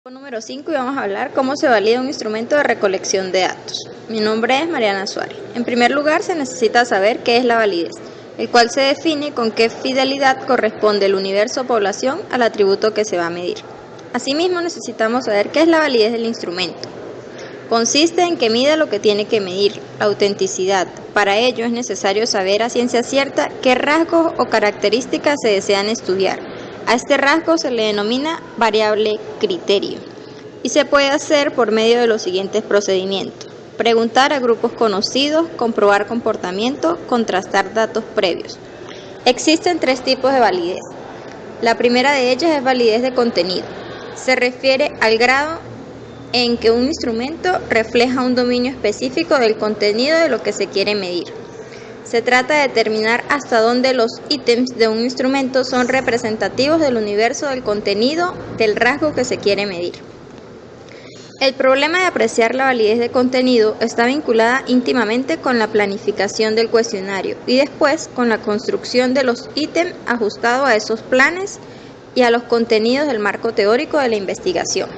Número 5 y vamos a hablar cómo se valida un instrumento de recolección de datos. Mi nombre es Mariana Suárez. En primer lugar, se necesita saber qué es la validez, el cual se define con qué fidelidad corresponde el universo población al atributo que se va a medir. Asimismo, necesitamos saber qué es la validez del instrumento. Consiste en que mida lo que tiene que medir, la autenticidad. Para ello es necesario saber a ciencia cierta qué rasgos o características se desean estudiar. A este rasgo se le denomina variable criterio y se puede hacer por medio de los siguientes procedimientos: preguntar a grupos conocidos, comprobar comportamiento, contrastar datos previos. Existen tres tipos de validez. La primera de ellas es validez de contenido. Se refiere al grado en que un instrumento refleja un dominio específico del contenido de lo que se quiere medir. Se trata de determinar hasta dónde los ítems de un instrumento son representativos del universo del contenido del rasgo que se quiere medir. El problema de apreciar la validez de contenido está vinculada íntimamente con la planificación del cuestionario y después con la construcción de los ítems ajustado a esos planes y a los contenidos del marco teórico de la investigación.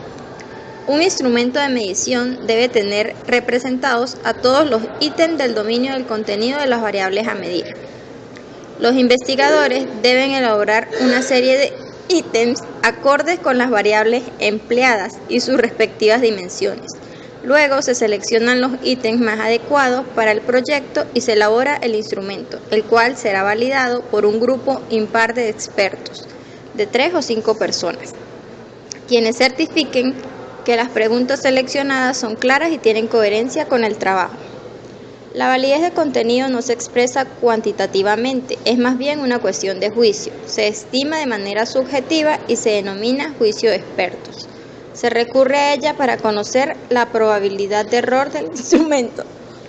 Un instrumento de medición debe tener representados a todos los ítems del dominio del contenido de las variables a medir. Los investigadores deben elaborar una serie de ítems acordes con las variables empleadas y sus respectivas dimensiones. Luego se seleccionan los ítems más adecuados para el proyecto y se elabora el instrumento, el cual será validado por un grupo impar de expertos, de 3 o 5 personas, quienes certifiquen que las preguntas seleccionadas son claras y tienen coherencia con el trabajo. La validez de contenido no se expresa cuantitativamente, es más bien una cuestión de juicio. Se estima de manera subjetiva y se denomina juicio de expertos. Se recurre a ella para conocer la probabilidad de error del instrumento,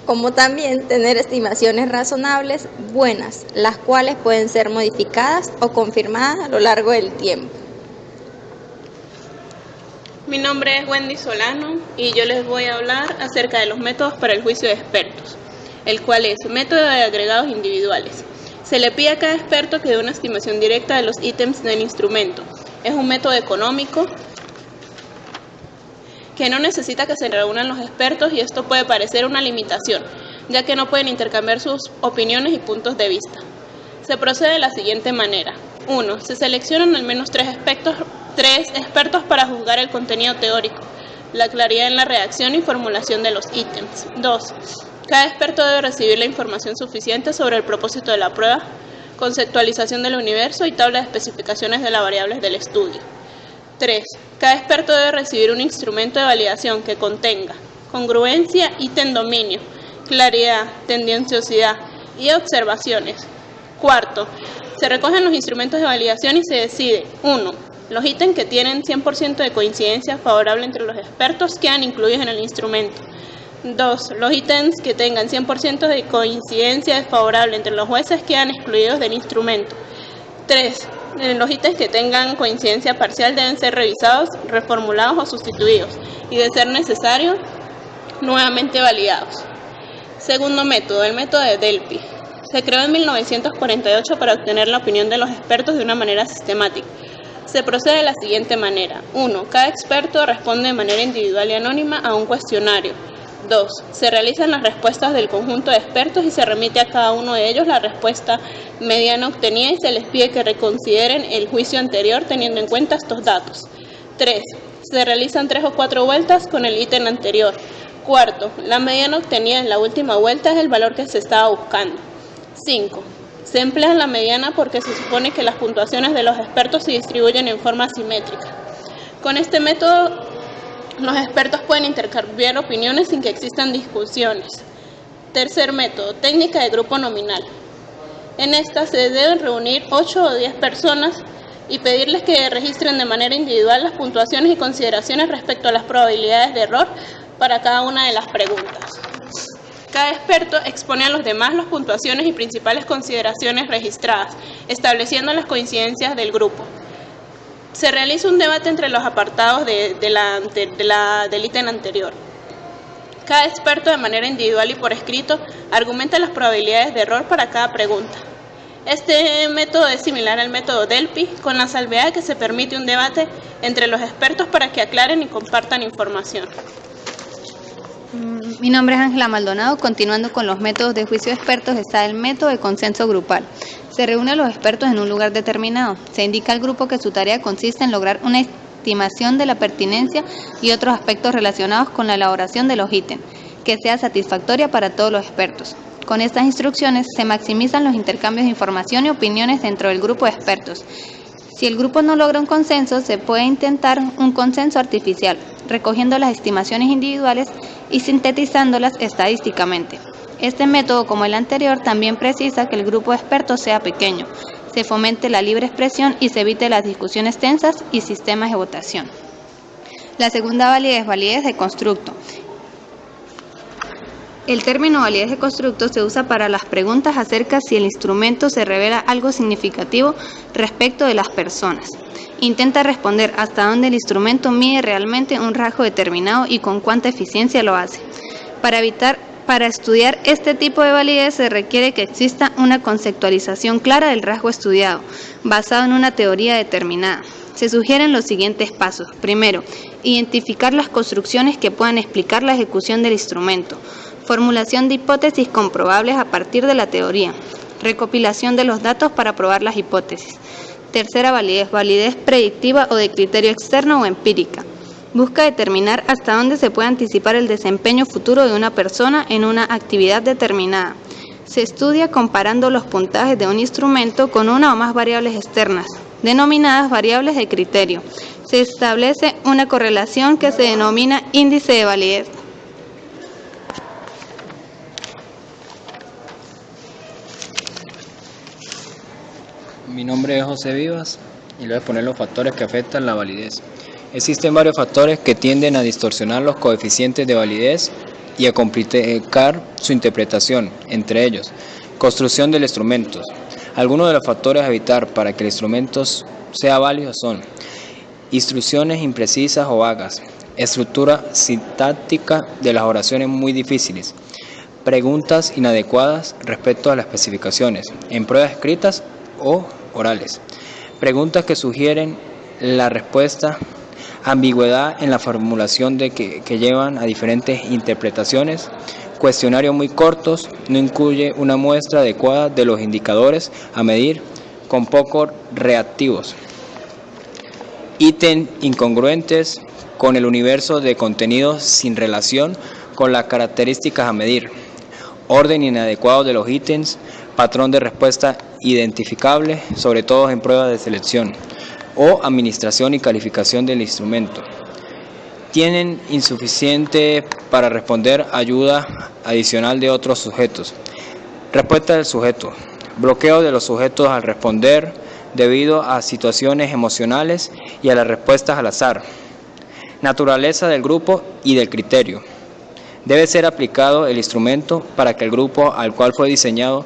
como también tener estimaciones razonables buenas, las cuales pueden ser modificadas o confirmadas a lo largo del tiempo. Mi nombre es Wendy Solano y yo les voy a hablar acerca de los métodos para el juicio de expertos, el cual es método de agregados individuales. Se le pide a cada experto que dé una estimación directa de los ítems del instrumento. Es un método económico que no necesita que se reúnan los expertos y esto puede parecer una limitación, ya que no pueden intercambiar sus opiniones y puntos de vista. Se procede de la siguiente manera. 1. Se seleccionan al menos tres expertos para juzgar el contenido teórico, la claridad en la redacción y formulación de los ítems. 2. Cada experto debe recibir la información suficiente sobre el propósito de la prueba, conceptualización del universo y tabla de especificaciones de las variables del estudio. 3. Cada experto debe recibir un instrumento de validación que contenga congruencia, ítem dominio, claridad, tendenciosidad y observaciones. 4. Se recogen los instrumentos de validación y se decide: 1. Los ítems que tienen 100% de coincidencia favorable entre los expertos quedan incluidos en el instrumento. 2. Los ítems que tengan 100% de coincidencia desfavorable entre los jueces quedan excluidos del instrumento. 3. Los ítems que tengan coincidencia parcial deben ser revisados, reformulados o sustituidos y, de ser necesario, nuevamente validados. Segundo método, el método de Delphi. Se creó en 1948 para obtener la opinión de los expertos de una manera sistemática. Se procede de la siguiente manera. 1. Cada experto responde de manera individual y anónima a un cuestionario. 2. Se realizan las respuestas del conjunto de expertos y se remite a cada uno de ellos la respuesta mediana obtenida y se les pide que reconsideren el juicio anterior teniendo en cuenta estos datos. 3. Se realizan 3 o 4 vueltas con el ítem anterior. 4. La mediana obtenida en la última vuelta es el valor que se estaba buscando. 5. Se emplea la mediana porque se supone que las puntuaciones de los expertos se distribuyen en forma simétrica. Con este método, los expertos pueden intercambiar opiniones sin que existan discusiones. Tercer método, técnica de grupo nominal. En esta se deben reunir 8 o 10 personas y pedirles que registren de manera individual las puntuaciones y consideraciones respecto a las probabilidades de error para cada una de las preguntas. Cada experto expone a los demás las puntuaciones y principales consideraciones registradas, estableciendo las coincidencias del grupo. Se realiza un debate entre los apartados del ítem anterior. Cada experto, de manera individual y por escrito, argumenta las probabilidades de error para cada pregunta. Este método es similar al método Delphi, con la salvedad que se permite un debate entre los expertos para que aclaren y compartan información. Mi nombre es Ángela Maldonado. Continuando con los métodos de juicio de expertos, está el método de consenso grupal. Se reúnen los expertos en un lugar determinado. Se indica al grupo que su tarea consiste en lograr una estimación de la pertinencia y otros aspectos relacionados con la elaboración de los ítems, que sea satisfactoria para todos los expertos. Con estas instrucciones se maximizan los intercambios de información y opiniones dentro del grupo de expertos. Si el grupo no logra un consenso, se puede intentar un consenso artificial, recogiendo las estimaciones individuales y sintetizándolas estadísticamente. Este método, como el anterior, también precisa que el grupo de expertos sea pequeño, se fomente la libre expresión y se evite las discusiones tensas y sistemas de votación. La segunda validez de constructo. El término validez de constructo se usa para las preguntas acerca si el instrumento se revela algo significativo respecto de las personas. Intenta responder hasta dónde el instrumento mide realmente un rasgo determinado y con cuánta eficiencia lo hace. Para estudiar este tipo de validez se requiere que exista una conceptualización clara del rasgo estudiado, basado en una teoría determinada. Se sugieren los siguientes pasos. Primero, identificar las construcciones que puedan explicar la ejecución del instrumento. Formulación de hipótesis comprobables a partir de la teoría. Recopilación de los datos para probar las hipótesis. Tercera validez predictiva o de criterio externo o empírica. Busca determinar hasta dónde se puede anticipar el desempeño futuro de una persona en una actividad determinada. Se estudia comparando los puntajes de un instrumento con una o más variables externas, denominadas variables de criterio. Se establece una correlación que se denomina índice de validez. Mi nombre es José Vivas y le voy a exponer los factores que afectan la validez. Existen varios factores que tienden a distorsionar los coeficientes de validez y a complicar su interpretación, entre ellos, construcción del instrumento. Algunos de los factores a evitar para que el instrumento sea válido son instrucciones imprecisas o vagas, estructura sintáctica de las oraciones muy difíciles, preguntas inadecuadas respecto a las especificaciones, en pruebas escritas o orales, preguntas que sugieren la respuesta, ambigüedad en la formulación que llevan a diferentes interpretaciones, cuestionarios muy cortos, no incluye una muestra adecuada de los indicadores a medir, con pocos reactivos, ítems incongruentes con el universo de contenidos sin relación con las características a medir, orden inadecuado de los ítems, patrón de respuesta identificable, sobre todo en pruebas de selección, o administración y calificación del instrumento. Tienen insuficiente para responder ayuda adicional de otros sujetos. Respuesta del sujeto. Bloqueo de los sujetos al responder debido a situaciones emocionales y a las respuestas al azar. Naturaleza del grupo y del criterio. Debe ser aplicado el instrumento para que el grupo al cual fue diseñado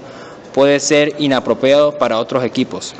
puede ser inapropiado para otros equipos.